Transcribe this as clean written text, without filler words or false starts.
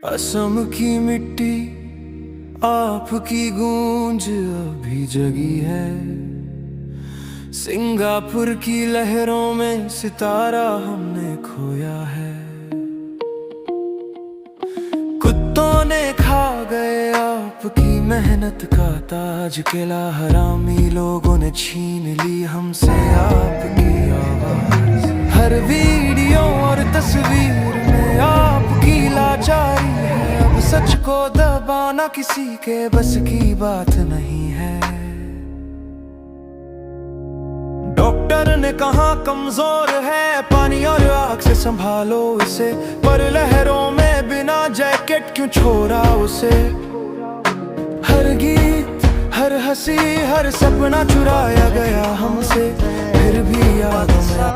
असम की मिट्टी आपकी गूंज अभी जगी है। सिंगापुर की लहरों में सितारा हमने खोया है। कुत्तों ने खा गए आपकी मेहनत का ताज, किला हरामी लोगों ने छीन ली हमसे आपकी आवाज। हर वीडियो और तस्वीर में आपकी लाचारी है। अब सच को दबाना किसी के बस की बात नहीं है। डॉक्टर ने कहा कमजोर है, पानी और आग से संभालो इसे, पर लहरों में बिना जैकेट क्यों छोड़ा उसे। हर गीत, हर हंसी, हर सपना चुराया गया हमसे, फिर भी यादों में